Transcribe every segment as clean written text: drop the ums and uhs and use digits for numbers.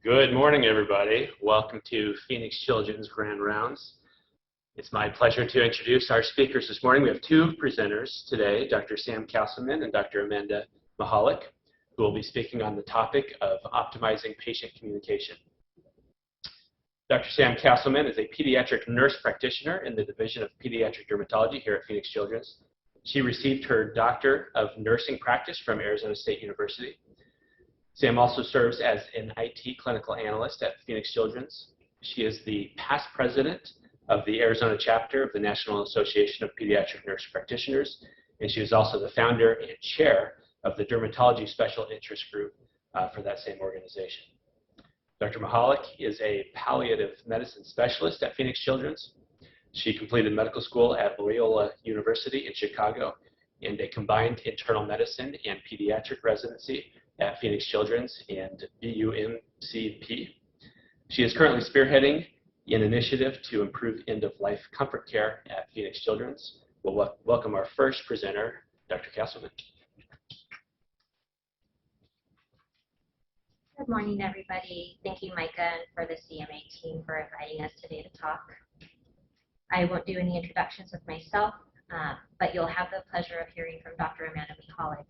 Good morning, everybody. Welcome to Phoenix Children's Grand Rounds. It's my pleasure to introduce our speakers this morning. We have two presenters today, Dr. Sam Castleman and Dr. Amanda Mahalik, who will be speaking on the topic of optimizing patient communication. Dr. Sam Castleman is a pediatric nurse practitioner in the Division of Pediatric Dermatology here at Phoenix Children's. She received her Doctor of Nursing Practice from Arizona State University. Sam also serves as an IT clinical analyst at Phoenix Children's. She is the past president of the Arizona chapter of the National Association of Pediatric Nurse Practitioners, and she is also the founder and chair of the Dermatology Special Interest Group for that same organization. Dr. Mahalik is a palliative medicine specialist at Phoenix Children's. She completed medical school at Loyola University in Chicago and a combined internal medicine and pediatric residency at Phoenix Children's and BUMCP. She is currently spearheading an initiative to improve end-of-life comfort care at Phoenix Children's. We'll welcome our first presenter, Dr. Castleman. Good morning, everybody. Thank you, Micah, and for the CMA team for inviting us today to talk. I won't do any introductions of myself, but you'll have the pleasure of hearing from Dr. Amanda Mahalik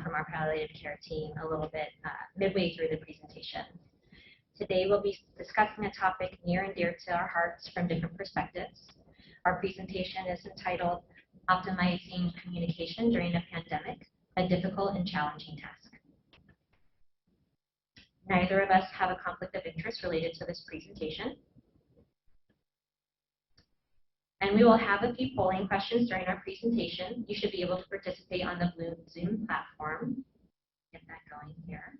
from our palliative care team a little bit midway through the presentation. Today we'll be discussing a topic near and dear to our hearts from different perspectives. Our presentation is entitled Optimizing Communication During a Pandemic, a Difficult and Challenging Task. Neither of us have a conflict of interest related to this presentation. And we will have a few polling questions during our presentation. You should be able to participate on the blue Zoom platform. Get that going here.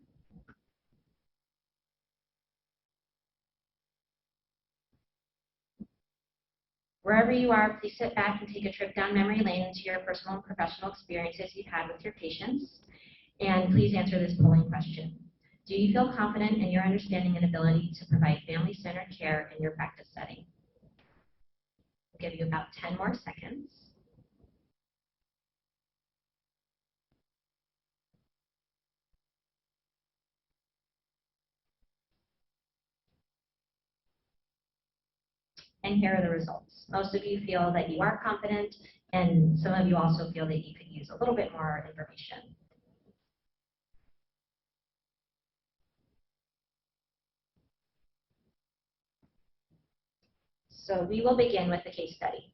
Wherever you are, please sit back and take a trip down memory lane into your personal and professional experiences you've had with your patients. And please answer this polling question. Do you feel confident in your understanding and ability to provide family-centered care in your practice setting? I'll give you about 10 more seconds. And here are the results. Most of you feel that you are confident, and some of you also feel that you could use a little bit more information. So we will begin with the case study.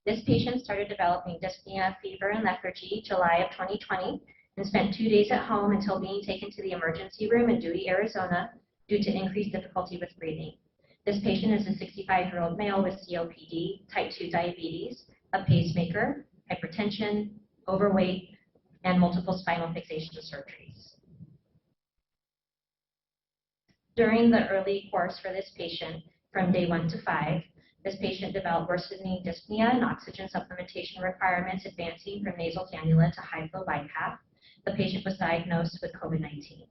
This patient started developing dyspnea, fever, and lethargy July of 2020 and spent 2 days at home until being taken to the emergency room in Dewey, Arizona due to increased difficulty with breathing. This patient is a 65-year-old male with COPD, type 2 diabetes, a pacemaker, hypertension, overweight, and multiple spinal fixation surgeries. During the early course for this patient, from day 1 to 5, this patient developed worsening dyspnea and oxygen supplementation requirements advancing from nasal cannula to high flow BiPAP. The patient was diagnosed with COVID-19.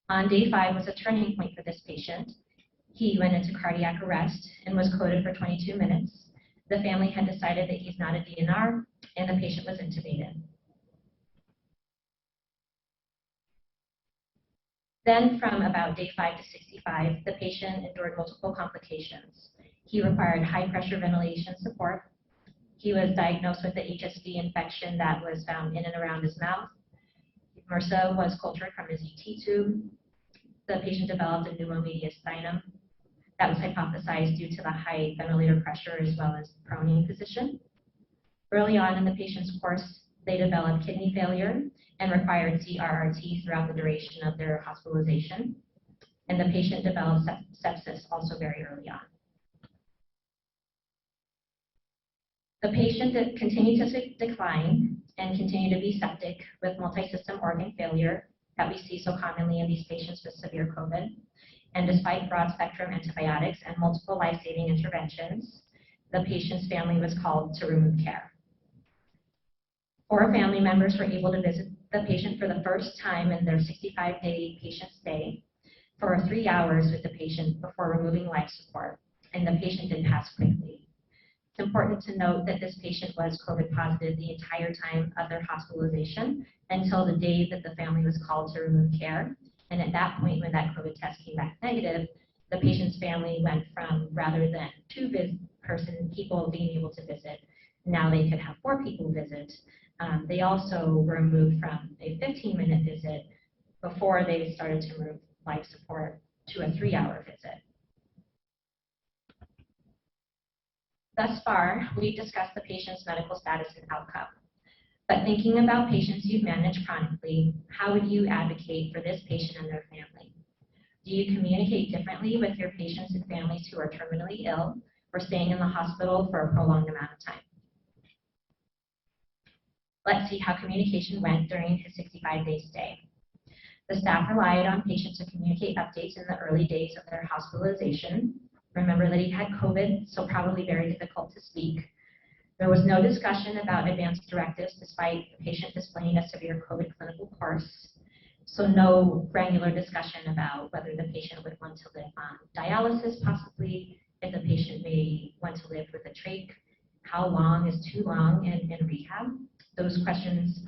On day 5 was a turning point for this patient. He went into cardiac arrest and was coded for 22 minutes. The family had decided that he's not a DNR, and the patient was intubated. Then from about day 5 to 65, the patient endured multiple complications. He required high pressure ventilation support. He was diagnosed with the HSV infection that was found in and around his mouth. MRSA was cultured from his ET tube. The patient developed a pneumomediastinum that was hypothesized due to the high ventilator pressure as well as proning position. Early on in the patient's course, they developed kidney failure and required CRRT throughout the duration of their hospitalization. And the patient developed sepsis also very early on. The patient continued to decline and continued to be septic with multi-system organ failure that we see so commonly in these patients with severe COVID. And despite broad-spectrum antibiotics and multiple life-saving interventions, the patient's family was called to room of care. 4 family members were able to visit the patient for the first time in their 65-day patient stay for 3 hours with the patient before removing life support, and the patient did pass quickly. It's important to note that this patient was COVID positive the entire time of their hospitalization until the day that the family was called to remove care. And at that point, when that COVID test came back negative, the patient's family went from, rather than 2 people being able to visit, now they could have 4 people visit. They also were moved from a 15-minute visit before they started to move life support to a 3-hour visit. Thus far, we've discussed the patient's medical status and outcome. But thinking about patients you've managed chronically, how would you advocate for this patient and their family? Do you communicate differently with your patients and families who are terminally ill or staying in the hospital for a prolonged amount of time? Let's see how communication went during his 65-day stay. The staff relied on patients to communicate updates in the early days of their hospitalization. Remember that he had COVID, so probably very difficult to speak. There was no discussion about advanced directives despite the patient displaying a severe COVID clinical course. So no granular discussion about whether the patient would want to live on dialysis possibly, if the patient may want to live with a trach, how long is too long in rehab. Those questions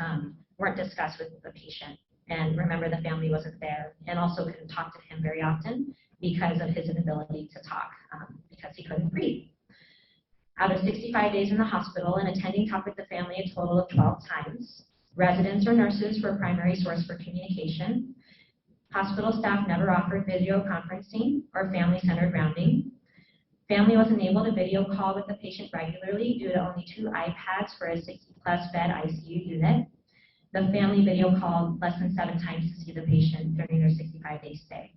weren't discussed with the patient. And remember, the family wasn't there and also couldn't talk to him very often because of his inability to talk, because he couldn't breathe. Out of 65 days in the hospital, an attending talked with the family a total of 12 times. Residents or nurses were a primary source for communication. Hospital staff never offered video conferencing or family-centered rounding. Family wasn't able to video call with the patient regularly due to only 2 iPads for a 60-plus bed ICU unit. The family video called less than 7 times to see the patient during their 65-day stay.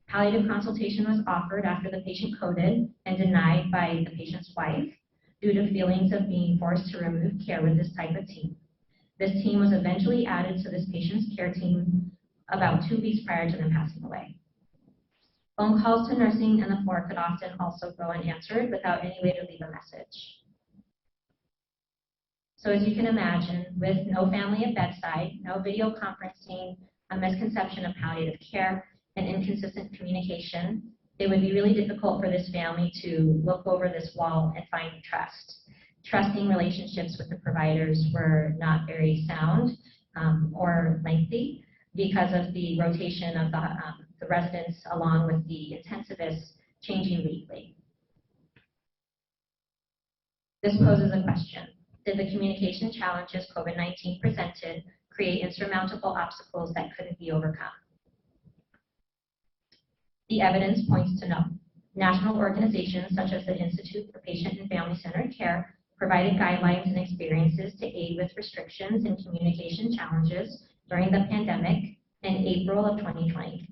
Palliative consultation was offered after the patient coded and denied by the patient's wife due to feelings of being forced to remove care with this type of team. This team was eventually added to this patient's care team about 2 weeks prior to them passing away. Phone calls to nursing and the floor could often also go unanswered without any way to leave a message. So as you can imagine, with no family at bedside, no video conferencing, a misconception of palliative care, and inconsistent communication, it would be really difficult for this family to look over this wall and find trust. Trusting relationships with the providers were not very sound or lengthy because of the rotation of the residents along with the intensivists changing weekly. This poses a question. Did the communication challenges COVID-19 presented create insurmountable obstacles that couldn't be overcome? The evidence points to no. National organizations such as the Institute for Patient and Family-Centered Care provided guidelines and experiences to aid with restrictions and communication challenges during the pandemic in April of 2020.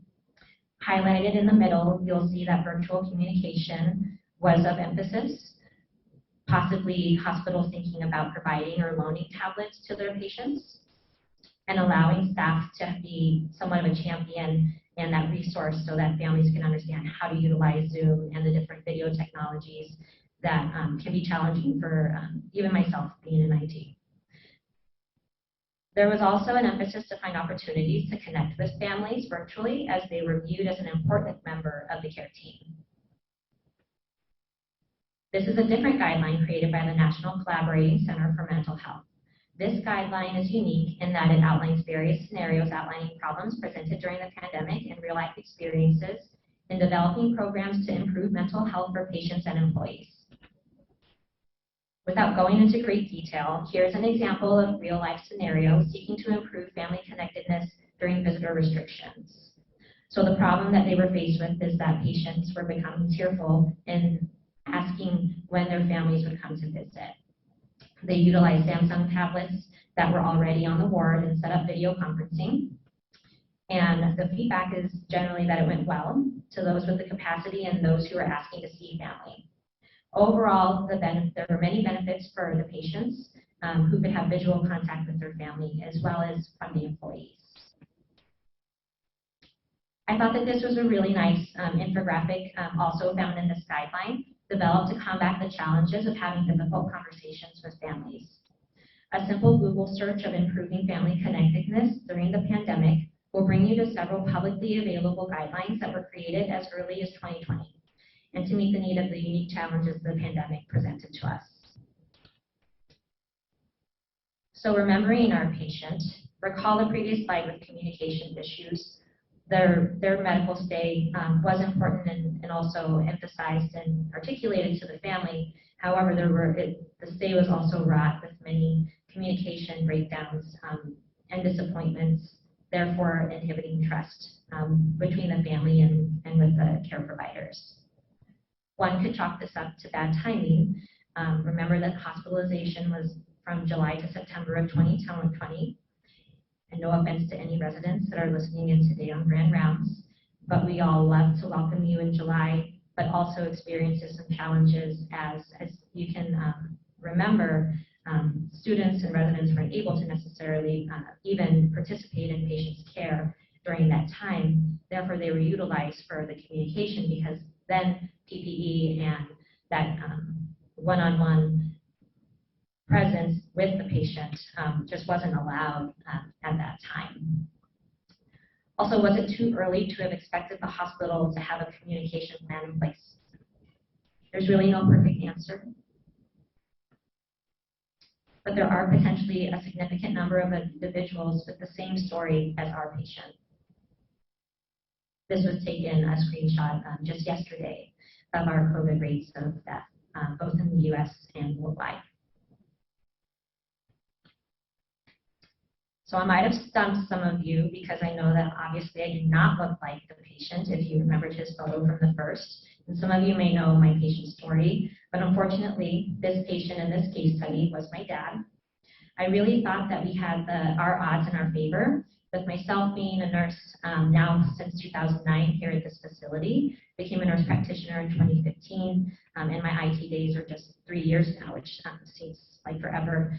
Highlighted in the middle, you'll see that virtual communication was of emphasis, possibly hospitals thinking about providing or loaning tablets to their patients, and allowing staff to be somewhat of a champion and that resource so that families can understand how to utilize Zoom and the different video technologies that can be challenging for even myself being in IT. There was also an emphasis to find opportunities to connect with families virtually as they were viewed as an important member of the care team. This is a different guideline created by the National Collaborating Center for Mental Health. This guideline is unique in that it outlines various scenarios outlining problems presented during the pandemic and real-life experiences in developing programs to improve mental health for patients and employees. Without going into great detail, here's an example of real-life scenario seeking to improve family connectedness during visitor restrictions. So the problem that they were faced with is that patients were becoming tearful and asking when their families would come to visit. They utilized Samsung tablets that were already on the ward and set up video conferencing. And the feedback is generally that it went well to those with the capacity and those who were asking to see family. Overall, there were many benefits for the patients who could have visual contact with their family as well as from the employees. I thought that this was a really nice infographic also found in this guideline, developed to combat the challenges of having difficult conversations with families. A simple Google search of improving family connectedness during the pandemic will bring you to several publicly available guidelines that were created as early as 2020. and to meet the need of the unique challenges the pandemic presented to us. So remembering our patient, recall the previous slide with communication issues. Their medical stay was important and also emphasized and articulated to the family. However, the stay was also wrought with many communication breakdowns and disappointments, therefore inhibiting trust between the family and with the care providers. One could chalk this up to bad timing. Remember that hospitalization was from July to September of 2020. And no offense to any residents that are listening in today on Grand Rounds, but we all love to welcome you in July, but also experiences some challenges as you can remember, students and residents weren't able to necessarily even participate in patients' care during that time. Therefore, they were utilized for the communication because then PPE and that one-on-one presence with the patient just wasn't allowed at that time. Also, was it too early to have expected the hospital to have a communication plan in place? There's really no perfect answer. But there are potentially a significant number of individuals with the same story as our patient. This was taken a screenshot just yesterday of our COVID rates of death, both in the US and worldwide. So I might have stumped some of you because I know that obviously I do not look like the patient if you remembered his photo from the first. And some of you may know my patient's story, but unfortunately, this patient in this case study was my dad. I really thought that we had our odds in our favor, with myself being a nurse now since 2009 here at this facility, became a nurse practitioner in 2015, and my IT days are just 3 years now, which seems like forever.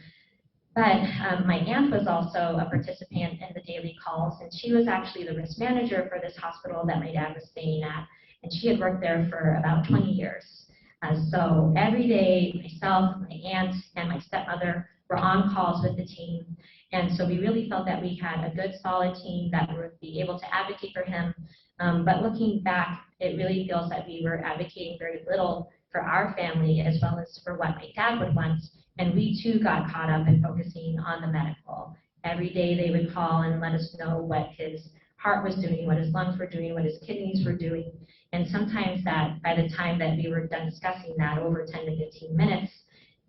But my aunt was also a participant in the daily calls, and she was actually the risk manager for this hospital that my dad was staying at, and she had worked there for about 20 years. So every day, myself, my aunt, and my stepmother were on calls with the team, and so we really felt that we had a good, solid team that would be able to advocate for him. But looking back, it really feels that we were advocating very little for our family as well as for what my dad would want. And we too got caught up in focusing on the medical. Every day they would call and let us know what his heart was doing, what his lungs were doing, what his kidneys were doing. And sometimes that by the time that we were done discussing that over 10 to 15 minutes,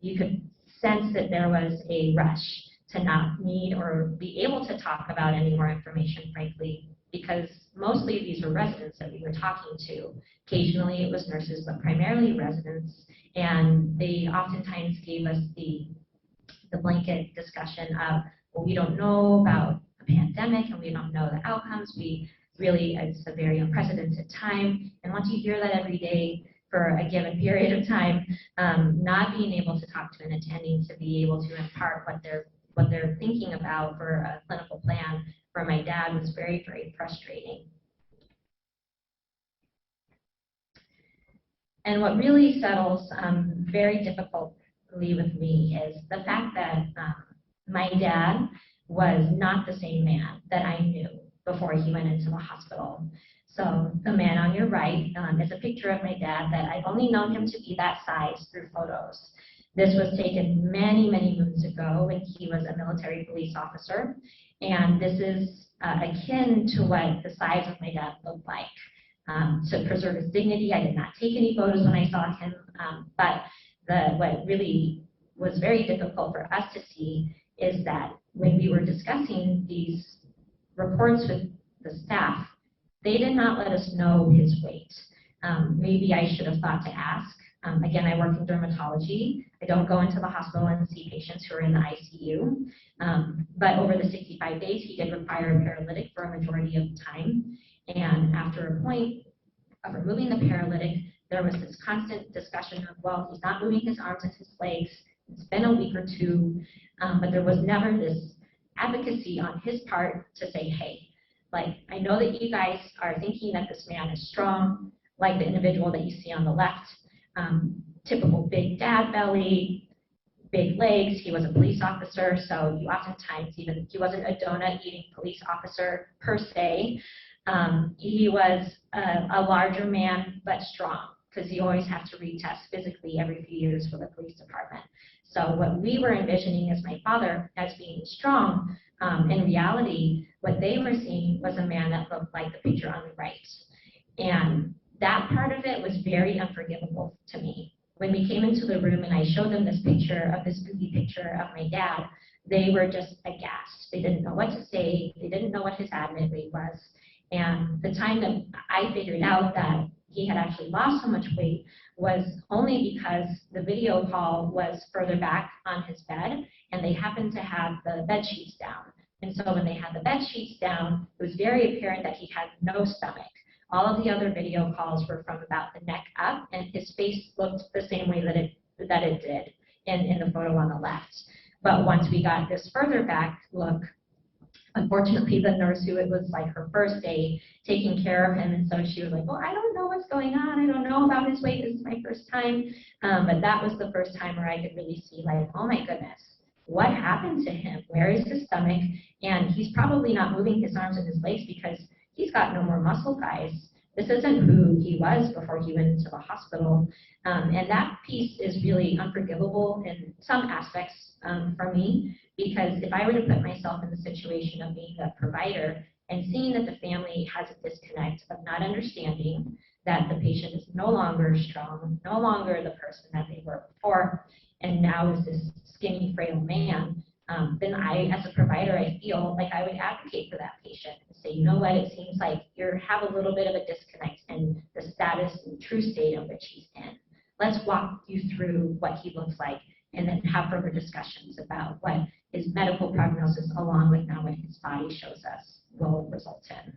you could sense that there was a rush to not need or be able to talk about any more information, frankly, because mostly these were residents that we were talking to. Occasionally it was nurses, but primarily residents. And they oftentimes gave us the blanket discussion of, well, we don't know about the pandemic and we don't know the outcomes. It's a very unprecedented time. And once you hear that every day for a given period of time, not being able to talk to an attending to be able to impart what they're thinking about for a clinical plan for my dad was very, very frustrating. And what really settles very difficultly with me is the fact that my dad was not the same man that I knew before he went into the hospital. So the man on your right is a picture of my dad that I've only known him to be that size through photos. This was taken many, many moons ago when he was a military police officer. And this is akin to what the size of my dad looked like. To preserve his dignity, I did not take any photos when I saw him, but what really was very difficult for us to see is that when we were discussing these reports with the staff, they did not let us know his weight. Maybe I should have thought to ask. Again, I work in dermatology. I don't go into the hospital and see patients who are in the ICU. But over the 65 days, he did require a paralytic for a majority of the time. And after a point of removing the paralytic, there was this constant discussion of, well, he's not moving his arms and his legs. It's been a week or two, but there was never this advocacy on his part to say, hey, like, I know that you guys are thinking that this man is strong, like the individual that you see on the left, typical big dad belly, big legs. He was a police officer, so you oftentimes he wasn't a donut-eating police officer per se. He was a larger man, but strong. because you always have to retest physically every few years for the police department. So what we were envisioning as my father as being strong, in reality, what they were seeing was a man that looked like the picture on the right. And that part of it was very unforgivable to me. When we came into the room and I showed them this picture of this goofy picture of my dad, they were just aghast. They didn't know what to say. They didn't know what his admit rate was. And the time that I figured out that he had actually lost so much weight was only because the video call was further back on his bed, and they happened to have the bed sheets down. And so when they had the bed sheets down, it was very apparent that he had no stomach. All of the other video calls were from about the neck up, and his face looked the same way that it did in the photo on the left. But once we got this further back look, unfortunately, the nurse, who it was like her first day taking care of him, and so she was like, well, I don't know what's going on. I don't know about his weight. This is my first time. But that was the first time where I could really see, like, oh my goodness, what happened to him? Where is his stomach? And he's probably not moving his arms and his legs because he's got no more muscle, guys. This isn't who he was before he went into the hospital. And that piece is really unforgivable in some aspects for me, because if I were to put myself in the situation of being a provider and seeing that the family has a disconnect of not understanding that the patient is no longer strong, no longer the person that they were before, and now is this skinny, frail man, then I, as a provider, I feel like I would advocate for that patient and say, you know what, it seems like you have a little bit of a disconnect in the status and true state of which he's in. Let's walk you through what he looks like and then have further discussions about what his medical prognosis, along with now what his body shows us, will result in.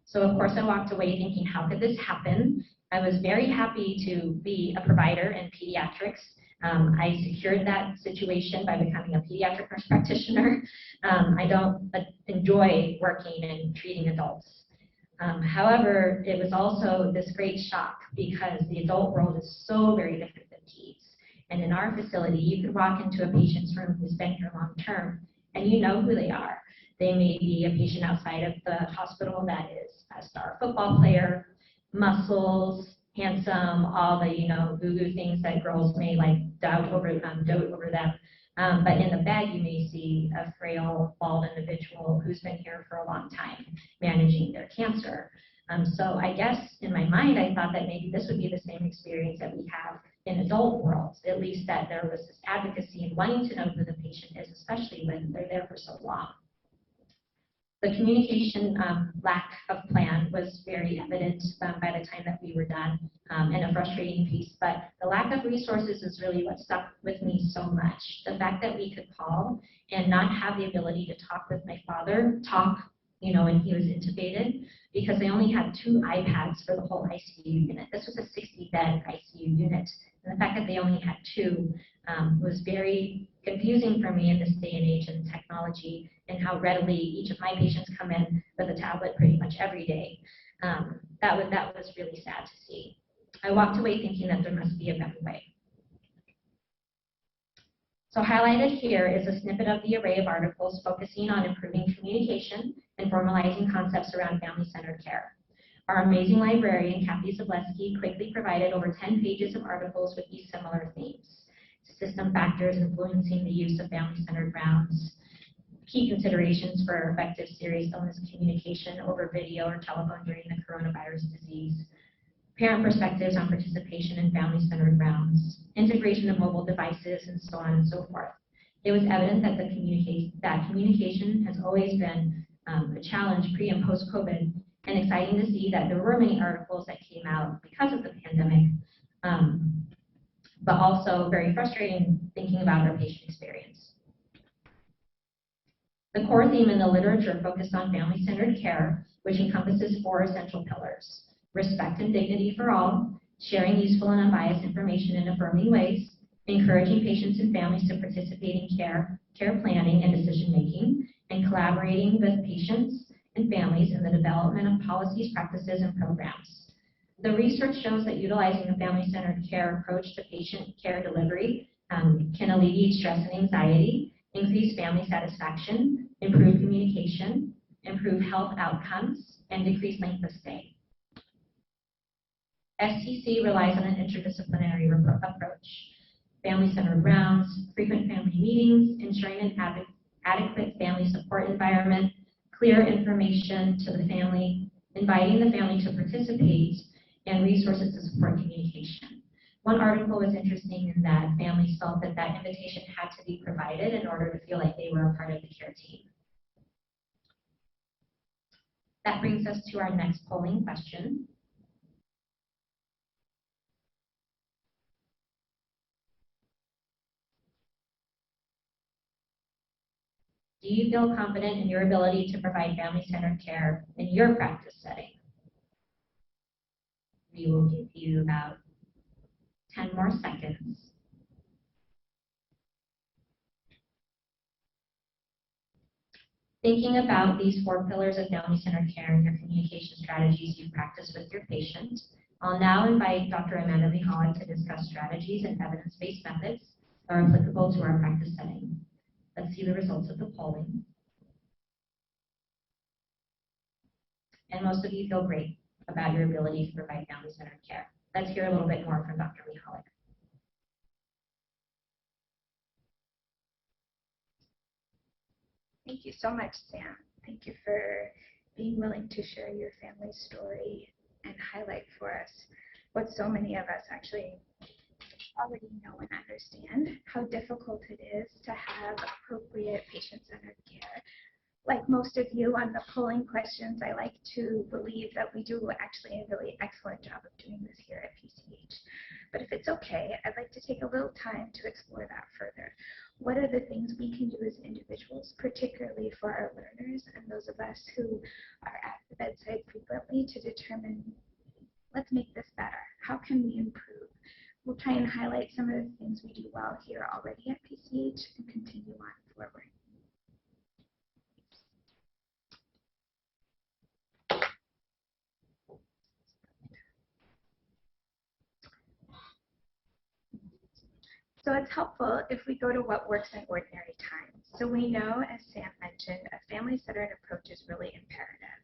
So of course I walked away thinking, how could this happen? I was very happy to be a provider in pediatrics. I secured that situation by becoming a pediatric nurse practitioner. I don't enjoy working and treating adults. However, it was also this great shock because the adult world is so very different than peds. And in our facility, you could walk into a patient's room who's been here long term, and you know who they are. They may be a patient outside of the hospital that is a star football player, muscles, handsome, all the, goo-goo things that girls may like dote over them. But in the bed, you may see a frail, bald individual who's been here for a long time managing their cancer. So I guess in my mind, I thought that maybe this would be the same experience that we have in adult worlds, at least that there was this advocacy and wanting to know who the patient is, especially when they're there for so long. The communication lack of plan was very evident by the time that we were done, and a frustrating piece, but the lack of resources is really what stuck with me so much. The fact that we could call and not have the ability to talk with my father, when he was intubated, because they only had 2 iPads for the whole ICU unit. This was a 60-bed ICU unit, and the fact that they only had 2 was very confusing for me in this day and age in technology, and how readily each of my patients come in with a tablet pretty much every day. That was really sad to see. I walked away thinking that there must be a better way. So highlighted here is a snippet of the array of articles focusing on improving communication and formalizing concepts around family-centered care. Our amazing librarian, Kathy Zableski, quickly provided over 10 pages of articles with these similar themes: system factors influencing the use of family-centered rounds, key considerations for effective serious illness communication over video or telephone during the coronavirus disease, parent perspectives on participation in family-centered rounds, integration of mobile devices, and so on and so forth. It was evident that communication has always been a challenge pre- and post-COVID, and exciting to see that there were many articles that came out because of the pandemic, but also very frustrating thinking about our patient experience. The core theme in the literature focused on family-centered care, which encompasses 4 essential pillars: respect and dignity for all, sharing useful and unbiased information in affirming ways, encouraging patients and families to participate in care planning and decision-making, and collaborating with patients and families in the development of policies, practices, and programs. The research shows that utilizing a family-centered care approach to patient care delivery can alleviate stress and anxiety, increase family satisfaction, improve communication, improve health outcomes, and decrease length of stay. STC relies on an interdisciplinary approach, family-centered rounds, frequent family meetings, ensuring an adequate family support environment, clear information to the family, inviting the family to participate, and resources to support communication. One article was interesting in that families felt that that invitation had to be provided in order to feel like they were a part of the care team. That brings us to our next polling question. Do you feel confident in your ability to provide family-centered care in your practice setting? We will give you about 10 more seconds. Thinking about these 4 pillars of family-centered care and your communication strategies you practice with your patient, I'll now invite Dr. Amanda Mihalik to discuss strategies and evidence-based methods that are applicable to our practice setting. Let's see the results of the polling. And most of you feel great about your ability to provide family-centered care. Let's hear a little bit more from Dr. Mihalik. Thank you so much, Sam. Thank you for being willing to share your family story and highlight for us what so many of us actually already know and understand, how difficult it is to have appropriate patient-centered care. Like most of you on the polling questions, I like to believe that we do actually a really excellent job of doing this here at PCH. But if it's okay, I'd like to take a little time to explore that further. What are the things we can do as individuals, particularly for our learners and those of us who are at the bedside frequently, to determine, let's make this better. How can we improve? We'll try and highlight some of the things we do well here already at PCH and continue on forward. So it's helpful if we go to what works in ordinary times. So we know, as Sam mentioned, a family-centered approach is really imperative.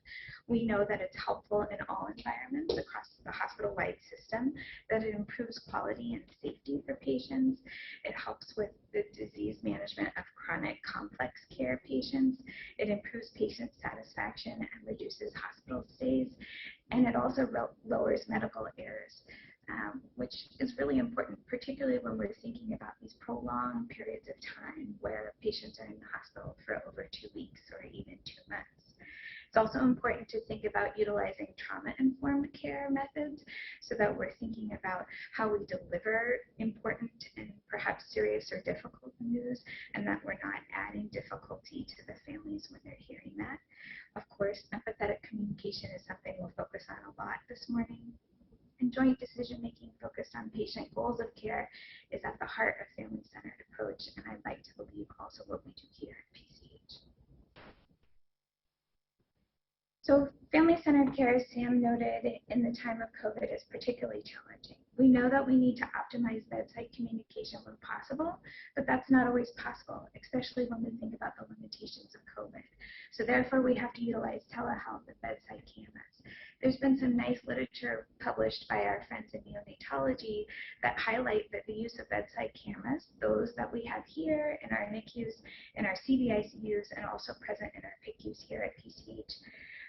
We know that it's helpful in all environments across the hospital-wide system, that it improves quality and safety for patients. It helps with the disease management of chronic complex care patients. It improves patient satisfaction and reduces hospital stays. And it also lowers medical errors. Which is really important, particularly when we're thinking about these prolonged periods of time where patients are in the hospital for over 2 weeks or even 2 months. It's also important to think about utilizing trauma-informed care methods so that we're thinking about how we deliver important and perhaps serious or difficult news, and that we're not adding difficulty to the families when they're hearing that. Of course, empathetic communication is something we'll focus on a lot this morning. And joint decision-making focused on patient goals of care is at the heart of family-centered approach, and I'd like to believe also what we do here at PCH. So family-centered care, as Sam noted, in the time of COVID is particularly challenging. We know that we need to optimize bedside communication when possible, but that's not always possible, especially when we think about the limitations of COVID. So therefore, we have to utilize telehealth and bedside cameras. There's been some nice literature published by our friends in neonatology that highlight that the use of bedside cameras, those that we have here in our NICUs, in our CVICUs, and also present in our PICUs here at PCH,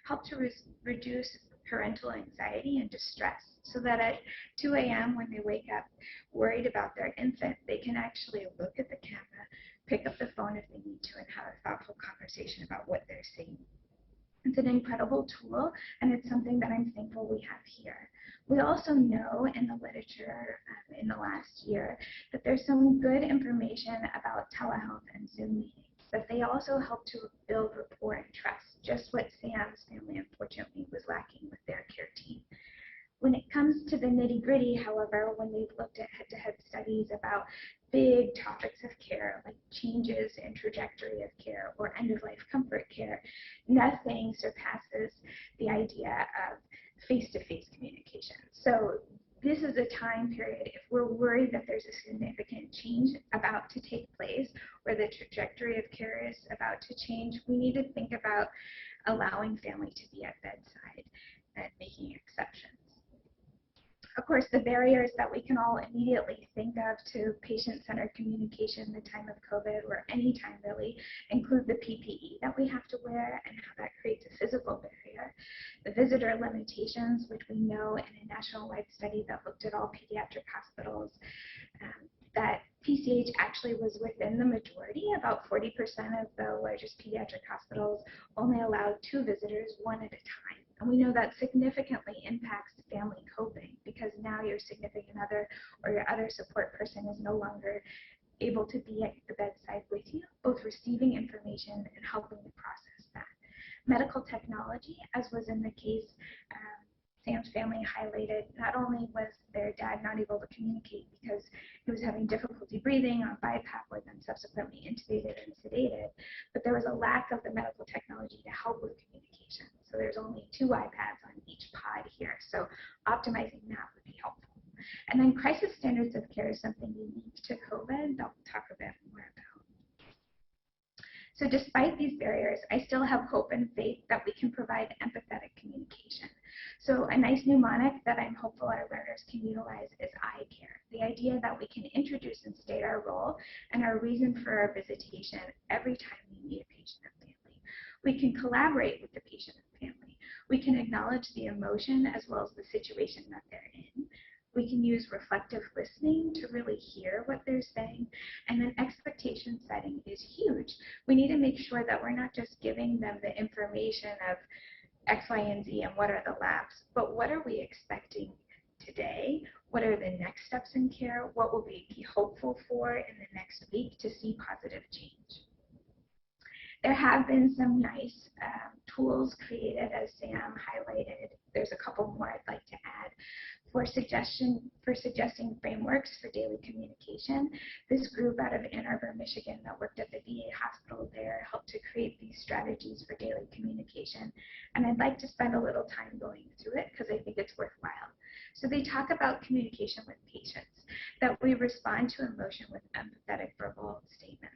help to reduce parental anxiety and distress so that at 2 a.m. when they wake up worried about their infant, they can actually look at the camera, pick up the phone if they need to, and have a thoughtful conversation about what they're seeing. It's an incredible tool, and it's something that I'm thankful we have here. We also know in the literature in the last year that there's some good information about telehealth and Zoom meetings, that they also help to build rapport and trust, just what Sam's family unfortunately was lacking with their care team. When it comes to the nitty-gritty, however, when we've looked at head-to-head studies about big topics of care, like changes in trajectory of care or end-of-life comfort care, nothing surpasses the idea of face-to-face communication. So this is a time period, if we're worried that there's a significant change about to take place, or the trajectory of care is about to change, we need to think about allowing family to be at bedside and making exceptions. Of course, the barriers that we can all immediately think of to patient-centered communication in the time of COVID, or any time really, include the PPE that we have to wear and how that creates a physical barrier, the visitor limitations, which we know in a national-wide study that looked at all pediatric hospitals, that PCH actually was within the majority. About 40% of the largest pediatric hospitals only allowed 2 visitors, 1 at a time. And we know that significantly impacts family coping, because now your significant other or your other support person is no longer able to be at the bedside with you, both receiving information and helping to process that. Medical technology, as was in the case Sam's family highlighted, not only was their dad not able to communicate because he was having difficulty breathing on BiPAP, was then subsequently intubated and sedated, but there was a lack of the medical technology to help with communication. So there's only 2 iPads on each pod here, so optimizing that would be helpful. And then crisis standards of care is something unique to COVID that we'll talk a bit more about. So despite these barriers, I still have hope and faith that we can provide empathetic communication. So a nice mnemonic that I'm hopeful our learners can utilize is I care. The idea that we can introduce and state our role and our reason for our visitation every time we meet a patient or family. We can collaborate with the patient and family. We can acknowledge the emotion as well as the situation that they're in. We can use reflective listening to really hear what they're saying. And then expectation setting is huge. We need to make sure that we're not just giving them the information of X, Y, and Z and what are the labs, but what are we expecting today? What are the next steps in care? What will we be hopeful for in the next week to see positive change? There have been some nice tools created, as Sam highlighted. There's a couple more I'd like to add for suggesting frameworks for daily communication. This group out of Ann Arbor, Michigan, that worked at the VA hospital there helped to create these strategies for daily communication. And I'd like to spend a little time going through it because I think it's worthwhile. So they talk about communication with patients, that we respond to emotion with empathetic verbal statements,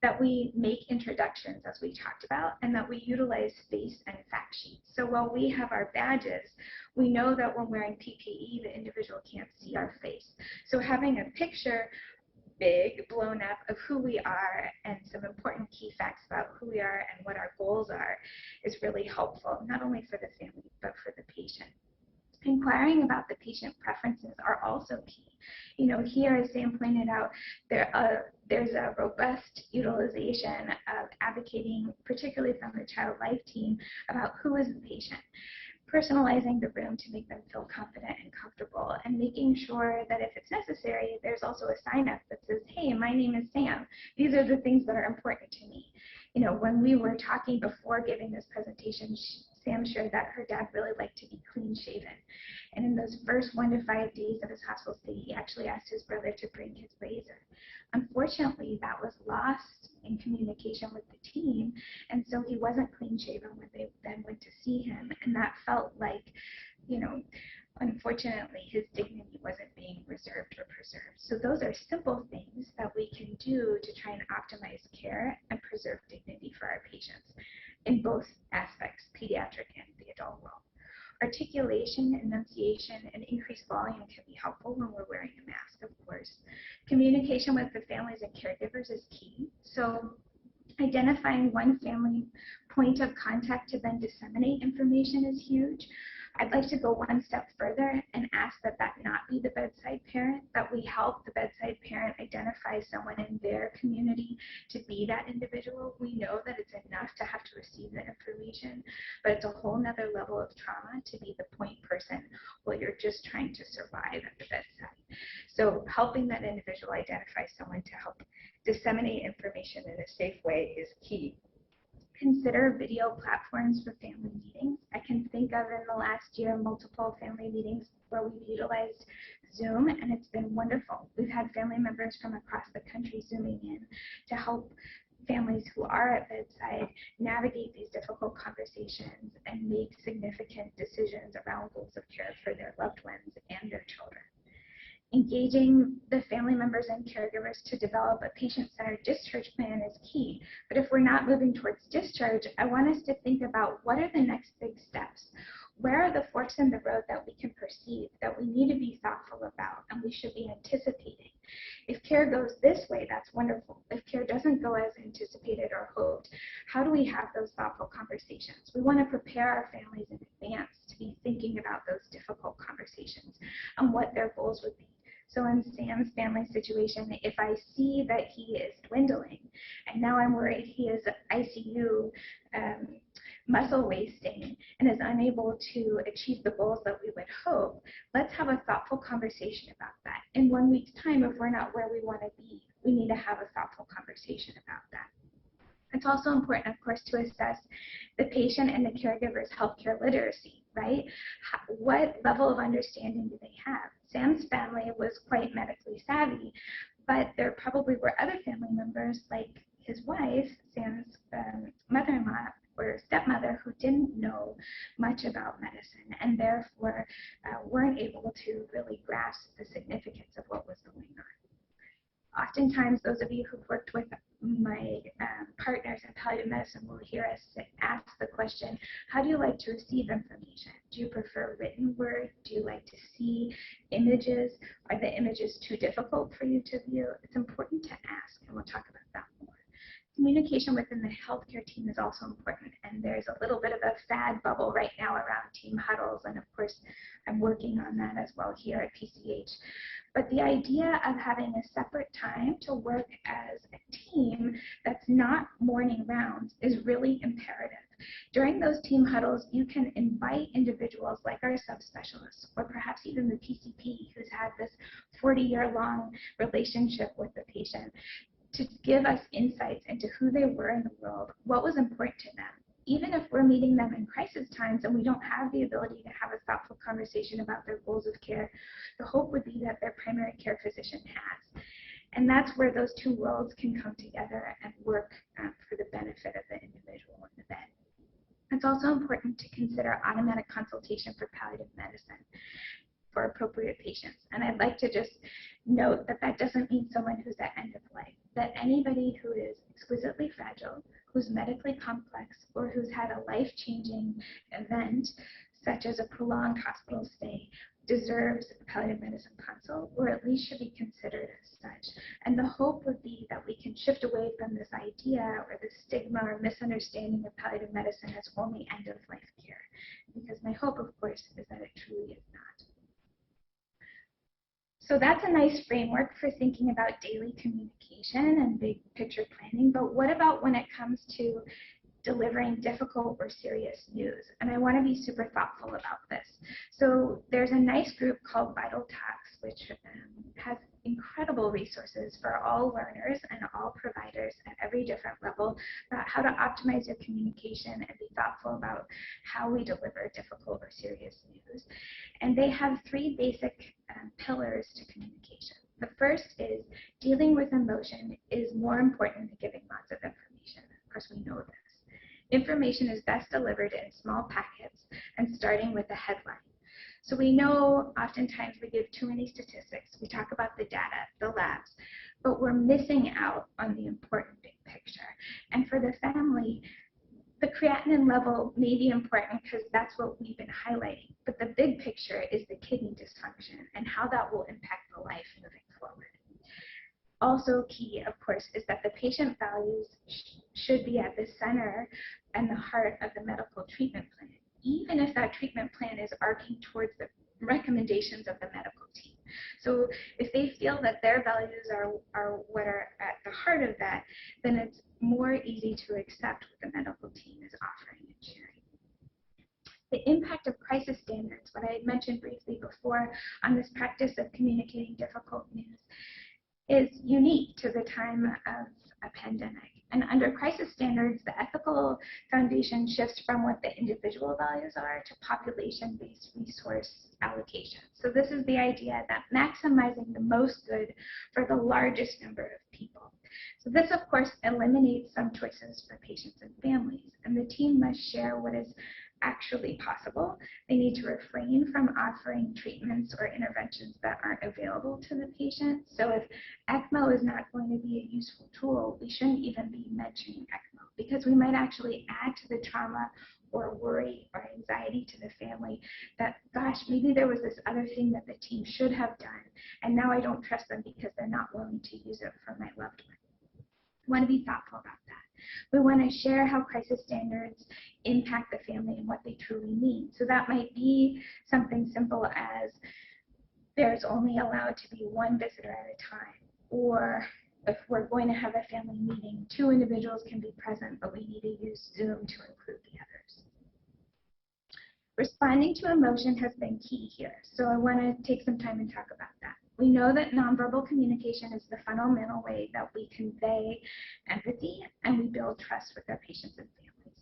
that we make introductions, as we talked about, and that we utilize face and fact sheets. So while we have our badges, we know that when wearing PPE, the individual can't see our face. So having a picture, big, blown up, of who we are and some important key facts about who we are and what our goals are is really helpful, not only for the family, but for the patient. Inquiring about the patient preferences are also key. You know, here, as Sam pointed out, there's a robust utilization of advocating, particularly from the Child Life team, about who is the patient. Personalizing the room to make them feel confident and comfortable, and making sure that if it's necessary, there's also a sign-up that says, hey, my name is Sam. These are the things that are important to me. You know, when we were talking before giving this presentation, Sam shared that her dad really liked to be clean-shaven. And in those first 1 to 5 days of his hospital stay, he actually asked his brother to bring his razor. Unfortunately, that was lost in communication with the team, and so he wasn't clean-shaven when they then went to see him, and that felt like, you know, unfortunately, his dignity wasn't being reserved or preserved. So those are simple things that we can do to try and optimize care and preserve dignity for our patients in both aspects, pediatric and the adult world. Articulation, enunciation, and increased volume can be helpful when we're wearing a mask, of course. Communication with the families and caregivers is key. So identifying one family point of contact to then disseminate information is huge. I'd like to go one step further and ask that that not be the bedside parent, that we help the bedside parent identify someone in their community to be that individual. We know that it's enough to have to receive the information, but it's a whole nother level of trauma to be the point person while you're just trying to survive at the bedside. So helping that individual identify someone to help disseminate information in a safe way is key. Consider video platforms for family meetings. I can think of in the last year multiple family meetings where we've utilized Zoom, and it's been wonderful. We've had family members from across the country Zooming in to help families who are at bedside navigate these difficult conversations and make significant decisions around goals of care for their loved ones and their children. Engaging the family members and caregivers to develop a patient-centered discharge plan is key. But if we're not moving towards discharge, I want us to think about what are the next big steps? Where are the forks in the road that we can perceive that we need to be thoughtful about and we should be anticipating? If care goes this way, that's wonderful. If care doesn't go as anticipated or hoped, how do we have those thoughtful conversations? We want to prepare our families in advance to be thinking about those difficult conversations and what their goals would be. So in Sam's family situation, if I see that he is dwindling, and now I'm worried he is ICU muscle wasting and is unable to achieve the goals that we would hope, let's have a thoughtful conversation about that. In 1 week's time, if we're not where we want to be, we need to have a thoughtful conversation about that. It's also important, of course, to assess the patient and the caregiver's healthcare literacy, right? What level of understanding do they have? Sam's family was quite medically savvy, but there probably were other family members like his wife, Sam's mother-in-law or stepmother, who didn't know much about medicine and therefore weren't able to really grasp the significance of what was going on. Oftentimes, those of you who've worked with my partners in palliative medicine will hear us ask the question, how do you like to receive information? Do you prefer written word? Do you like to see images? Are the images too difficult for you to view? It's important to ask, and we'll talk about that more. Communication within the healthcare team is also important, and there's a little bit of a fad bubble right now around team huddles, and of course I'm working on that as well here at PCH. But the idea of having a separate time to work as a team that's not morning rounds is really imperative. During those team huddles, you can invite individuals like our subspecialists or perhaps even the PCP who's had this 40-year-long relationship with the patient to give us insights into who they were in the world, what was important to them. Even if we're meeting them in crisis times and we don't have the ability to have a thoughtful conversation about their goals of care, the hope would be that their primary care physician has. And that's where those two worlds can come together and work for the benefit of the individual in the bed. It's also important to consider automatic consultation for palliative medicine for appropriate patients. And I'd like to just note that that doesn't mean someone who's at end of life, that anybody who is exquisitely fragile, who's medically complex, or who's had a life-changing event, such as a prolonged hospital stay, deserves a palliative medicine consult, or at least should be considered as such. And the hope would be that we can shift away from this idea or the stigma or misunderstanding of palliative medicine as only end-of-life care. Because my hope, of course, is that it truly is not. So that's a nice framework for thinking about daily communication and big picture planning, but what about when it comes to delivering difficult or serious news? And I want to be super thoughtful about this. So there's a nice group called Vital Talks, which has incredible resources for all learners and all providers at every different level about how to optimize your communication and be thoughtful about how we deliver difficult or serious news. And they have three basic pillars to communication. The first is dealing with emotion is more important than giving lots of information. Of course, we know this. Information is best delivered in small packets and starting with a headline. So we know oftentimes we give too many statistics. We talk about the data, the labs, but we're missing out on the important big picture. And for the family, the creatinine level may be important because that's what we've been highlighting, but the big picture is the kidney dysfunction and how that will impact the life moving forward. Also key, of course, is that the patient values should be at the center and the heart of the medical treatment plan, even if that treatment plan is arcing towards the recommendations of the medical team. So if they feel that their values are what are at the heart of that, then it's more easy to accept what the medical team is offering and sharing. The impact of crisis standards, what I had mentioned briefly before on this practice of communicating difficult news, is unique to the time of a pandemic. And under crisis standards, the ethical foundation shifts from what the individual values are to population-based resource allocation. So this is the idea that maximizing the most good for the largest number of people. So this, of course, eliminates some choices for patients and families, and the team must share what is actually possible. They need to refrain from offering treatments or interventions that aren't available to the patient. So if ECMO is not going to be a useful tool, we shouldn't even be mentioning ECMO because we might actually add to the trauma or worry or anxiety to the family that, gosh, maybe there was this other thing that the team should have done, and now I don't trust them because they're not willing to use it for my loved one. We want to be thoughtful about that. We want to share how crisis standards impact the family and what they truly mean. So that might be something simple as there's only allowed to be one visitor at a time, or if we're going to have a family meeting, 2 individuals can be present, but we need to use Zoom to include the others. Responding to emotion has been key here, so I want to take some time and talk about that. We know that nonverbal communication is the fundamental way that we convey empathy and we build trust with our patients and families.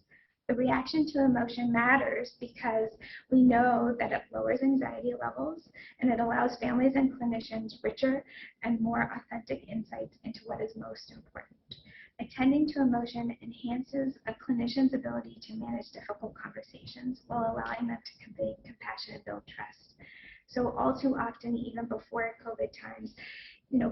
The reaction to emotion matters because we know that it lowers anxiety levels and it allows families and clinicians richer and more authentic insights into what is most important. Attending to emotion enhances a clinician's ability to manage difficult conversations while allowing them to convey compassion and build trust. So all too often, even before COVID times,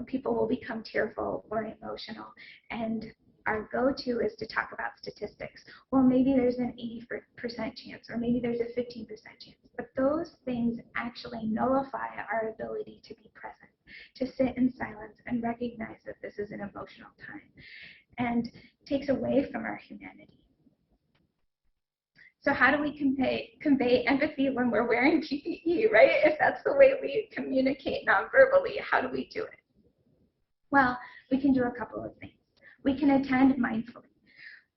people will become tearful or emotional, and our go-to is to talk about statistics. Well, maybe there's an 80% chance, or maybe there's a 15% chance, but those things actually nullify our ability to be present, to sit in silence and recognize that this is an emotional time, and takes away from our humanity. So how do we convey empathy when we're wearing PPE, right? If that's the way we communicate nonverbally, how do we do it? Well, we can do a couple of things. We can attend mindfully.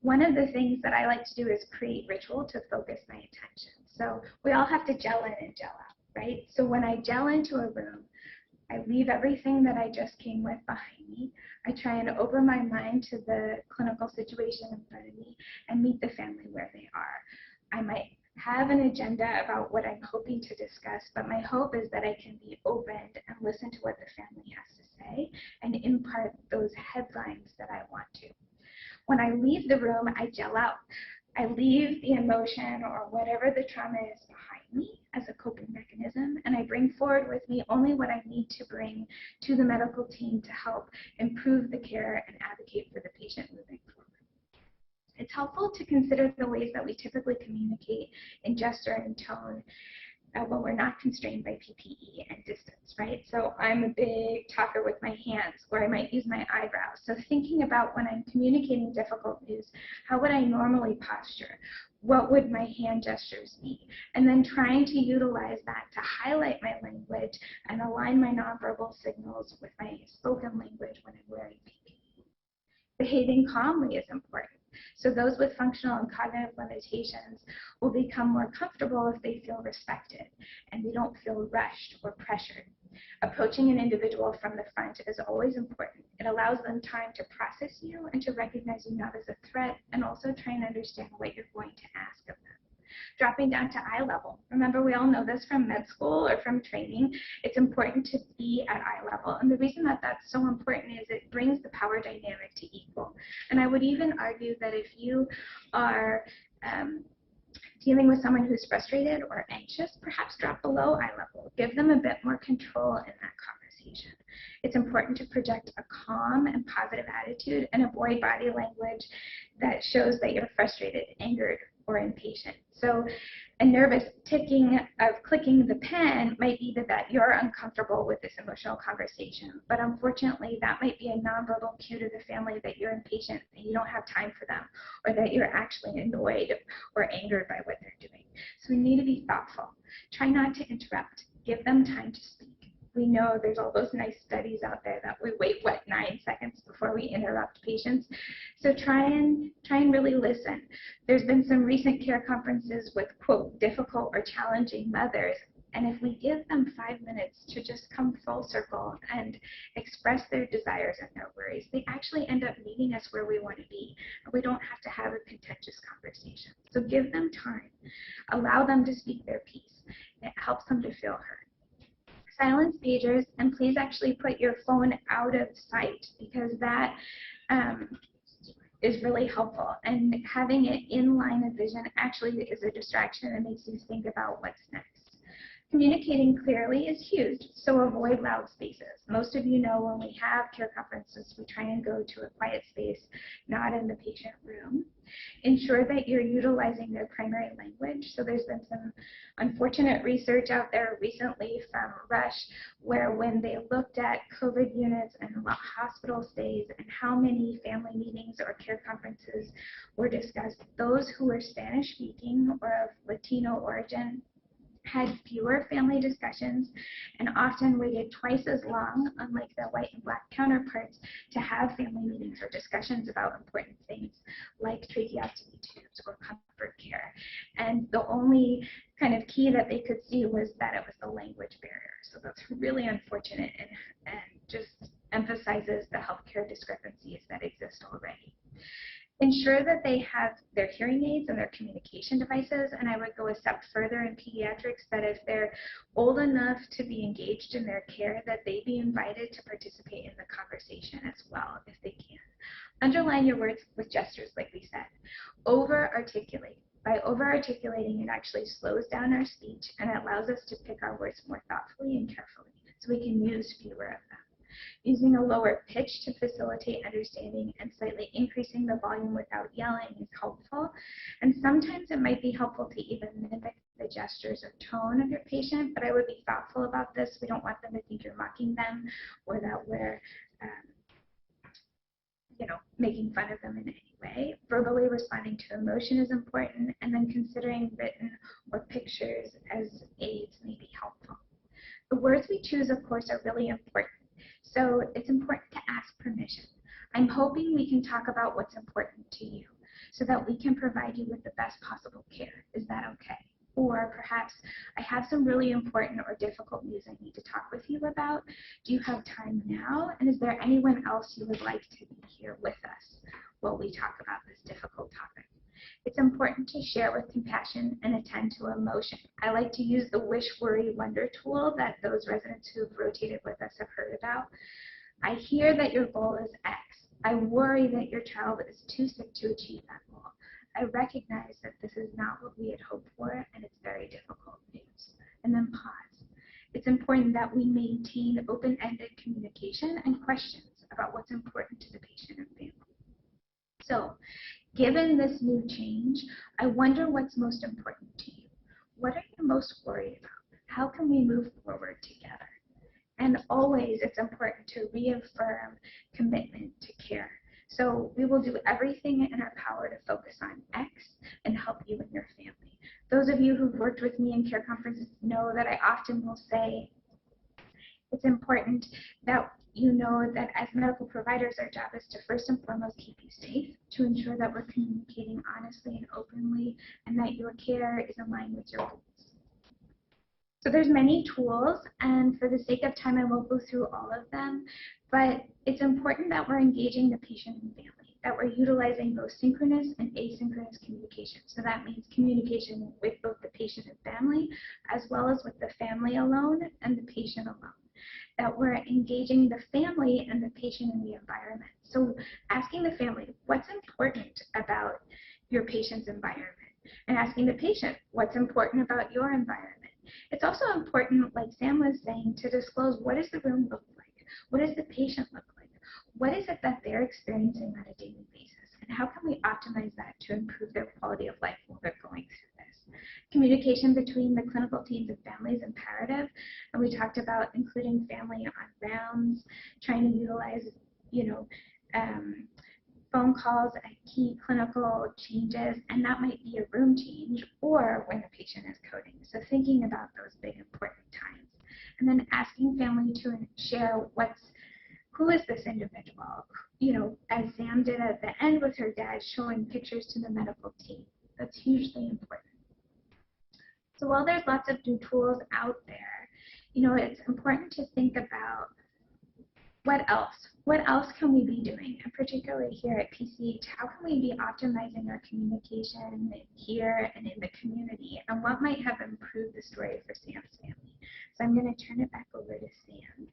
One of the things that I like to do is create ritual to focus my attention. So we all have to gel in and gel out, right? So when I gel into a room, I leave everything that I just came with behind me. I try and open my mind to the clinical situation in front of me and meet the family where they are. I might have an agenda about what I'm hoping to discuss, but my hope is that I can be opened and listen to what the family has to say and impart those headlines that I want to. When I leave the room, I gel out. I leave the emotion or whatever the trauma is behind me as a coping mechanism, and I bring forward with me only what I need to bring to the medical team to help improve the care and advocate for the patient moving forward. It's helpful to consider the ways that we typically communicate in gesture and tone when we're not constrained by PPE and distance, right? So I'm a big talker with my hands, or I might use my eyebrows. So thinking about when I'm communicating difficult news, how would I normally posture? What would my hand gestures be? And then trying to utilize that to highlight my language and align my nonverbal signals with my spoken language when I'm wearing PPE. Behaving calmly is important. So those with functional and cognitive limitations will become more comfortable if they feel respected and they don't feel rushed or pressured. Approaching an individual from the front is always important. It allows them time to process you and to recognize you not as a threat, and also try and understand what you're going to ask of them. Dropping down to eye level. Remember, we all know this from med school or from training. It's important to be at eye level. And the reason that that's so important is it brings the power dynamic to equal. And I would even argue that if you are dealing with someone who's frustrated or anxious, perhaps drop below eye level. Give them a bit more control in that conversation. It's important to project a calm and positive attitude and avoid body language that shows that you're frustrated, angered, or impatient. So a nervous ticking of clicking the pen might be that you're uncomfortable with this emotional conversation, but unfortunately that might be a nonverbal cue to the family that you're impatient and you don't have time for them, or that you're actually annoyed or angered by what they're doing. So we need to be thoughtful. Try not to interrupt. Give them time to speak. We know there's all those nice studies out there that we wait, 9 seconds before we interrupt patients. So try and really listen. There's been some recent care conferences with, quote, difficult or challenging mothers. And if we give them 5 minutes to just come full circle and express their desires and their worries, they actually end up meeting us where we want to be. And we don't have to have a contentious conversation. So give them time. Allow them to speak their piece. It helps them to feel heard. Silence pagers, and please actually put your phone out of sight, because that is really helpful. And having it in line of vision actually is a distraction and makes you think about what's next. Communicating clearly is huge, so avoid loud spaces. Most of you know when we have care conferences, we try and go to a quiet space, not in the patient room. Ensure that you're utilizing their primary language. So there's been some unfortunate research out there recently from Rush, where when they looked at COVID units and hospital stays and how many family meetings or care conferences were discussed, those who were Spanish speaking or of Latino origin had fewer family discussions and often waited twice as long, unlike their white and black counterparts, to have family meetings or discussions about important things like tracheostomy tubes or comfort care. And the only kind of key that they could see was that it was the language barrier. So that's really unfortunate and just emphasizes the healthcare discrepancies that exist already. Ensure that they have their hearing aids and their communication devices, and I would go a step further in pediatrics that if they're old enough to be engaged in their care, that they be invited to participate in the conversation as well if they can. Underline your words with gestures, like we said. Over-articulate. By over-articulating, it actually slows down our speech and allows us to pick our words more thoughtfully and carefully, so we can use fewer of them. Using a lower pitch to facilitate understanding and slightly increasing the volume without yelling is helpful. And sometimes it might be helpful to even mimic the gestures or tone of your patient, but I would be thoughtful about this. We don't want them to think you're mocking them or that we're making fun of them in any way. Verbally responding to emotion is important, and then considering written or pictures as aids may be helpful. The words we choose, of course, are really important. So it's important to ask permission. I'm hoping we can talk about what's important to you so that we can provide you with the best possible care. Is that okay? Or perhaps I have some really important or difficult news I need to talk with you about. Do you have time now? And is there anyone else you would like to be here with us while we talk about this difficult topic? It's important to share with compassion and attend to emotion. I like to use the wish, worry, wonder tool that those residents who've rotated with us have heard about. I hear that your goal is X. I worry that your child is too sick to achieve that goal. I recognize that this is not what we had hoped for, and it's very difficult news. And then pause. It's important that we maintain open-ended communication and questions about what's important to the patient and family. So, given this new change, I wonder what's most important to you. What are you most worried about? How can we move forward together? And always, it's important to reaffirm commitment to care. So we will do everything in our power to focus on X and help you and your family. Those of you who've worked with me in care conferences know that I often will say it's important that you know that as medical providers, our job is to first and foremost keep you safe, to ensure that we're communicating honestly and openly, and that your care is in line with your goals. So there's many tools, and for the sake of time, I won't go through all of them, but it's important that we're engaging the patient and family, that we're utilizing both synchronous and asynchronous communication. So that means communication with both the patient and family, as well as with the family alone and the patient alone. That we're engaging the family and the patient in the environment. So asking the family, what's important about your patient's environment? And asking the patient, what's important about your environment? It's also important, like Sam was saying, to disclose what does the room look like? What does the patient look like? What is it that they're experiencing on a daily basis? And how can we optimize that to improve their quality of life while they're going through this? Communication between the clinical teams and families is imperative. And we talked about including family on rounds, trying to utilize, phone calls at key clinical changes, and that might be a room change or when the patient is coding. So thinking about those big important times. And then asking family to share who is this individual? As Sam did at the end with her dad, showing pictures to the medical team. That's hugely important. So while there's lots of new tools out there, it's important to think about what else? What else can we be doing? And particularly here at PCH, how can we be optimizing our communication here and in the community? And what might have improved the story for Sam's family? So I'm going to turn it back over to Sam.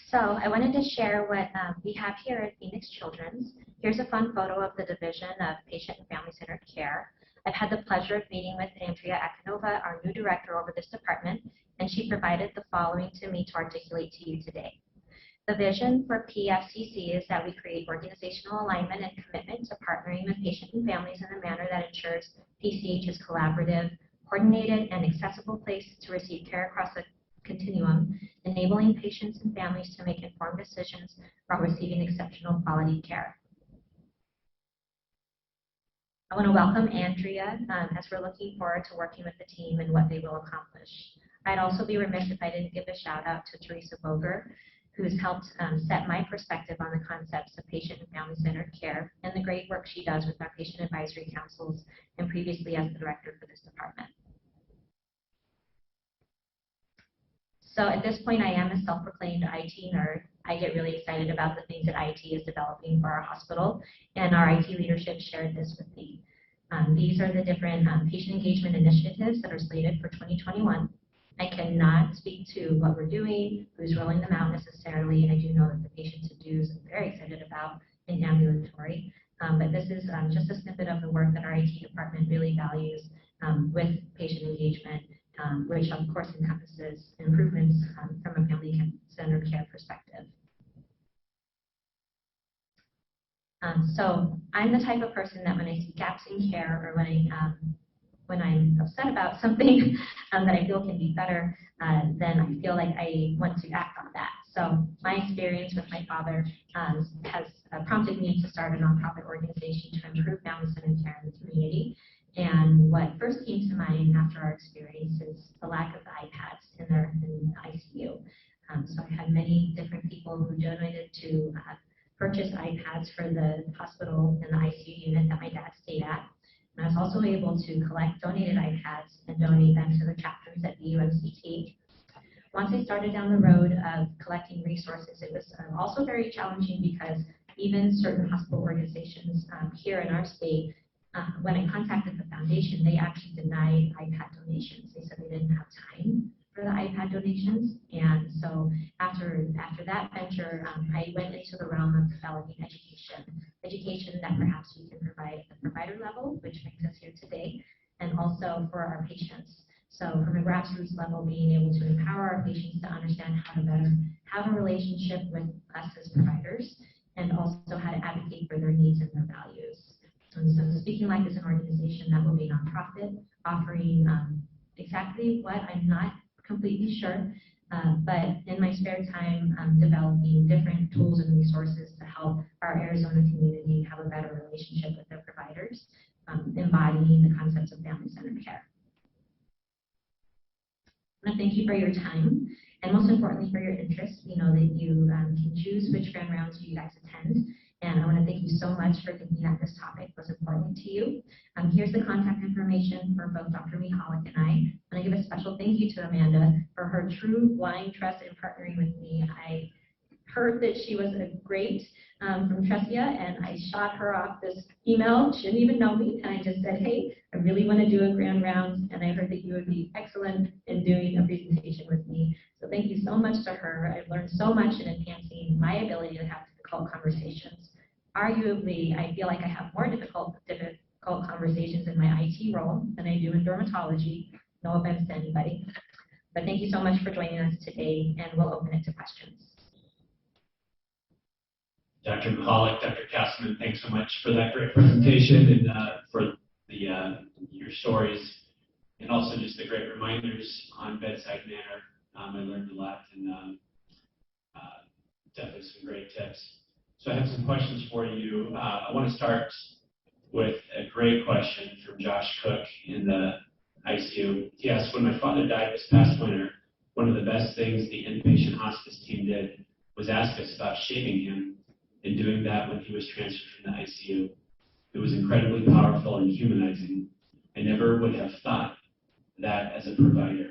So I wanted to share what we have here at Phoenix Children's. Here's a fun photo of the Division of Patient and Family Centered Care. I've had the pleasure of meeting with Andrea Akinova, our new director over this department, and she provided the following to me to articulate to you today. The vision for PFCC is that we create organizational alignment and commitment to partnering with patients and families in a manner that ensures PCH is collaborative, coordinated, and accessible place to receive care across the continuum, enabling patients and families to make informed decisions while receiving exceptional quality care. I want to welcome Andrea as we're looking forward to working with the team and what they will accomplish. I'd also be remiss if I didn't give a shout out to Teresa Boger, who's helped set my perspective on the concepts of patient and family-centered care and the great work she does with our patient advisory councils and previously as the director for this department. So at this point, I am a self-proclaimed IT nerd. I get really excited about the things that IT is developing for our hospital, and our IT leadership shared this with me. These are the different patient engagement initiatives that are slated for 2021. I cannot speak to what we're doing, who's rolling them out necessarily, and I do know that the patient to-dos I'm very excited about in ambulatory. But this is just a snippet of the work that our IT department really values with patient engagement, which of course encompasses improvements from a family-centered care perspective. So I'm the type of person that when I see gaps in care or when I'm upset about something that I feel can be better, then I feel like I want to act on that. So my experience with my father has prompted me to start a nonprofit organization to improve family-centered care in the community. And what first came to mind after our experience is the lack of the iPads in the ICU. So I had many different people who donated to purchase iPads for the hospital and the ICU unit that my dad stayed at. And I was also able to collect donated iPads and donate them to the chapters at the UMCT. Once I started down the road of collecting resources, it was also very challenging because even certain hospital organizations here in our state, when I contacted the foundation, they actually denied iPad donations. They said they didn't have time for the iPad donations. And so after that venture, I went into the realm of developing education that perhaps we can provide at the provider level, which brings us here today, and also for our patients. So from a grassroots level, being able to empower our patients to understand how to better have a relationship with us as providers, and also how to advocate for their needs and their values. And so Speaking Life is an organization that will be nonprofit, offering exactly what I'm not completely sure, but in my spare time, I'm developing different tools and resources to help our Arizona community have a better relationship with their providers, embodying the concepts of family-centered care. I want to thank you for your time, and most importantly for your interest. We know that you can choose which grand rounds you guys attend, and I want to thank you so much for thinking that this topic was important to you. Here's the contact information for both Dr. Mihalik and I. And I give a special thank you to Amanda for her true blind trust in partnering with me. I heard that she was a great from Tresia, and I shot her off this email. She didn't even know me, and I just said, hey, I really want to do a grand rounds, and I heard that you would be excellent in doing a presentation with me. So thank you so much to her. I've learned so much in enhancing my ability to have difficult conversations. Arguably, I feel like I have more difficult conversations in my IT role than I do in dermatology. No offense to anybody. But thank you so much for joining us today, and we'll open it to questions. Dr. Mihalik, Dr. Castleman, thanks so much for that great presentation and for your stories, and also just the great reminders on bedside manner. I learned a lot, and definitely some great tips. So I have some questions for you. I want to start with a great question from Josh Cook in the ICU. He asked, when my father died this past winter, one of the best things the inpatient hospice team did was ask us about shaving him, and doing that when he was transferred from the ICU. It was incredibly powerful and humanizing. I never would have thought that as a provider.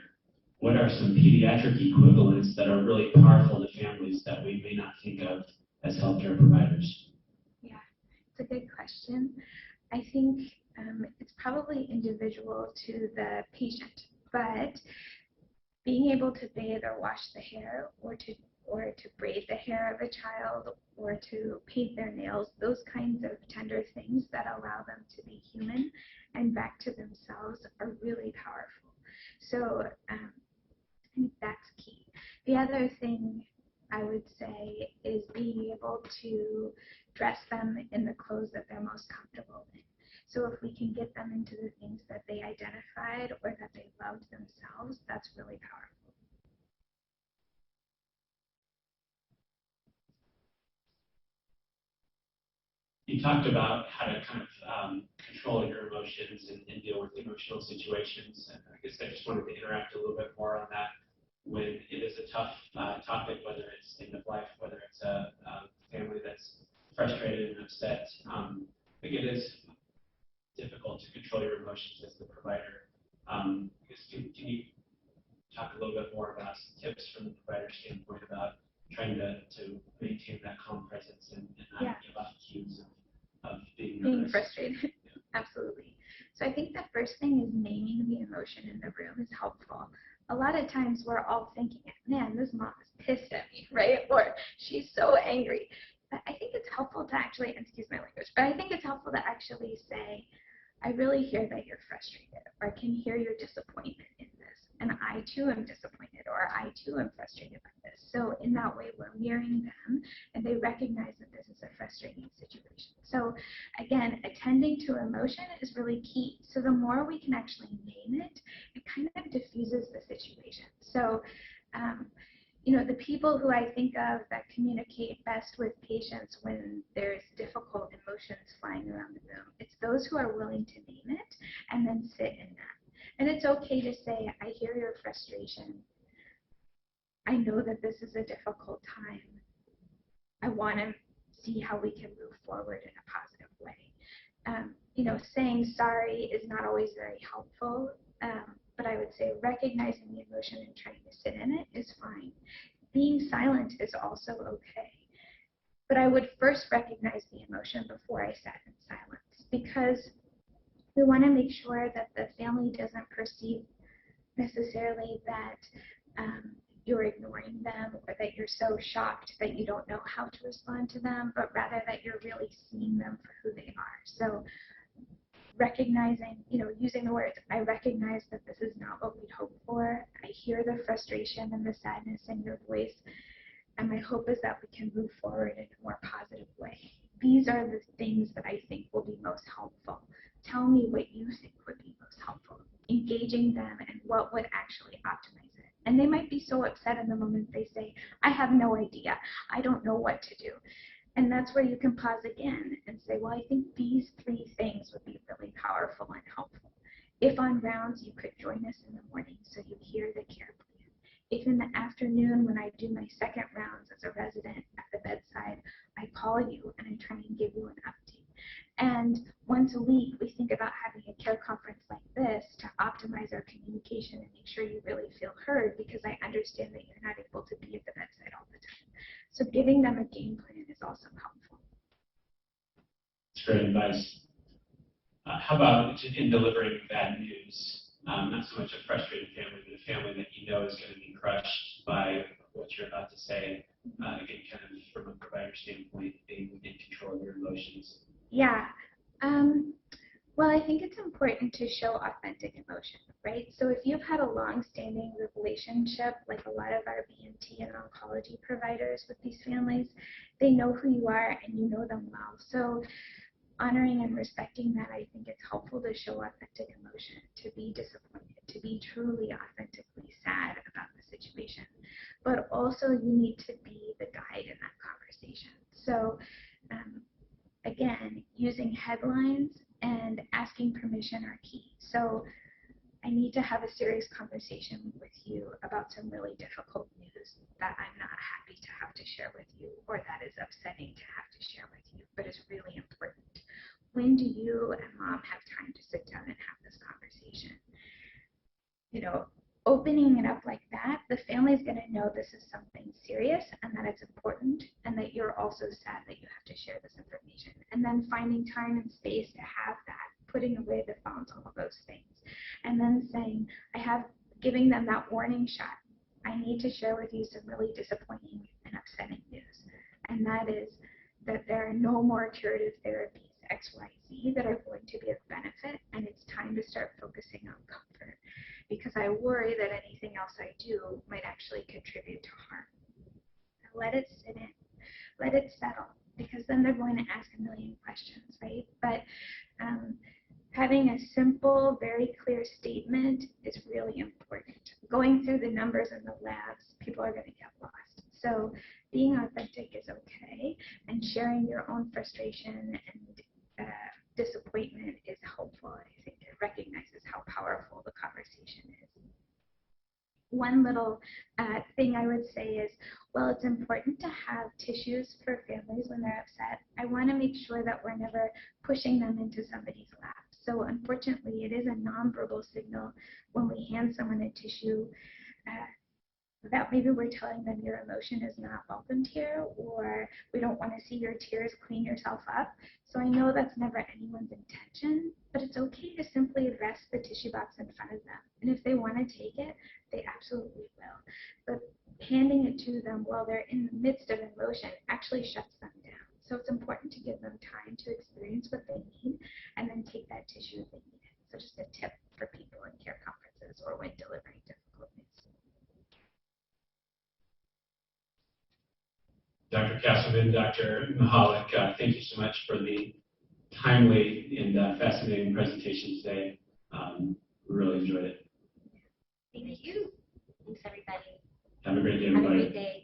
What are some pediatric equivalents that are really powerful to families that we may not think of as healthcare providers? Yeah, it's a good question. I think it's probably individual to the patient, but being able to bathe or wash the hair or to or to braid the hair of a child, or to paint their nails, those kinds of tender things that allow them to be human and back to themselves are really powerful. So I think that's key. The other thing I would say is being able to dress them in the clothes that they're most comfortable in. So if we can get them into the things that they identified or that they loved themselves, that's really powerful. You talked about how to kind of control your emotions and deal with emotional situations. And I guess I just wanted to interact a little bit more on that. When it is a tough topic, whether it's end of life, whether it's a family that's frustrated and upset, I think it is difficult to control your emotions as the provider. I guess can you talk a little bit more about some tips from the provider standpoint about trying to maintain that calm presence and not give off cues of being frustrated? Yeah. Absolutely. So I think the first thing is naming the emotion in the room is helpful. A lot of times we're all thinking, man, this mom is pissed at me, right? Or she's so angry. But I think it's helpful to actually, excuse my language, but I think it's helpful to actually say, I really hear that you're frustrated, or I can hear your disappointment in this, and I too am disappointed, or I too am frustrated by this. So in that way, we're mirroring them, and they recognize that this is a frustrating situation. So again, attending to emotion is really key. So the more we can actually name it, it kind of diffuses the situation. So the people who I think of that communicate best with patients when there's difficult emotions flying around the room, it's those who are willing to name it and then sit in that. And it's okay to say, I hear your frustration. I know that this is a difficult time. I want to see how we can move forward in a positive way. Saying sorry is not always very helpful, but I would say recognizing the emotion and trying to sit in it is fine. Being silent is also okay. But I would first recognize the emotion before I sat in silence, because we want to make sure that the family doesn't perceive necessarily that you're ignoring them or that you're so shocked that you don't know how to respond to them, but rather that you're really seeing them for who they are. So recognizing, using the words, I recognize that this is not what we'd hoped for. I hear the frustration and the sadness in your voice, and my hope is that we can move forward in a more positive way. These are the things that I think will be most helpful. Tell me what you think would be most helpful. Engaging them and what would actually optimize it. And they might be so upset in the moment they say, I have no idea. I don't know what to do. And that's where you can pause again and say, well, I think these 3 things would be really powerful and helpful. If on rounds, you could join us in the morning so you hear the care plan. If in the afternoon, when I do my second rounds as a resident at the bedside, I call you and I try and give you an update. And once a week, we think about having a care conference like this to optimize our communication and make sure you really feel heard, because I understand that you're not able to be at the bedside all the time. So giving them a game plan is also helpful. That's great advice. How about in delivering bad news? Not so much a frustrated family, but a family that you know is going to be crushed by what you're about to say. Again, kind of from a provider standpoint, being in control of your emotions. Yeah. Well, I think it's important to show authentic emotion, right? So if you've had a long-standing relationship, like a lot of our BMT and oncology providers with these families, they know who you are and you know them well. So honoring and respecting that, I think it's helpful to show authentic emotion, to be disappointed, to be truly authentically sad about the situation. But also you need to be the guide in that conversation. So again, using headlines and asking permission are key. So I need to have a serious conversation with you about some really difficult news that I'm not happy to have to share with you, or that is upsetting to have to share with you, but is really important. When do you and mom have time to sit down and have this conversation? Opening it up like that, the family is going to know this is something serious and that it's important, and that you're also sad that you have to share this information. And then finding time and space to have that, putting away the phones, all of those things. And then saying, giving them that warning shot. I need to share with you some really disappointing and upsetting news. And that is that there are no more curative therapies, XYZ, that are going to be of benefit, and it's time to start focusing on comfort, because I worry that anything else I do might actually contribute to harm. Now let it sit in, let it settle, because then they're going to ask a million questions, right? But having a simple, very clear statement is really important. Going through the numbers in the labs, people are going to get lost. So being authentic is okay, and sharing your own frustration and disappointment is helpful. I think it recognizes how powerful the conversation is. One little thing I would say is, well, it's important to have tissues for families when they're upset. I want to make sure that we're never pushing them into somebody's lap. So unfortunately, it is a nonverbal signal when we hand someone a tissue that maybe we're telling them your emotion is not welcomed here, or we don't want to see your tears, clean yourself up. So I know that's never anyone's intention, but it's okay to simply address the tissue box in front of them. And if they want to take it, they absolutely will. But handing it to them while they're in the midst of emotion actually shuts them down. So it's important to give them time to experience what they need and then take that tissue if they need it. So just a tip for people in care conferences or when delivering difficult news. Dr. Castleman, Dr. Mahalik, thank you so much for the timely and fascinating presentation today. Really enjoyed it. Thank you. Thanks, everybody. Have a great day, Have a everybody. great day.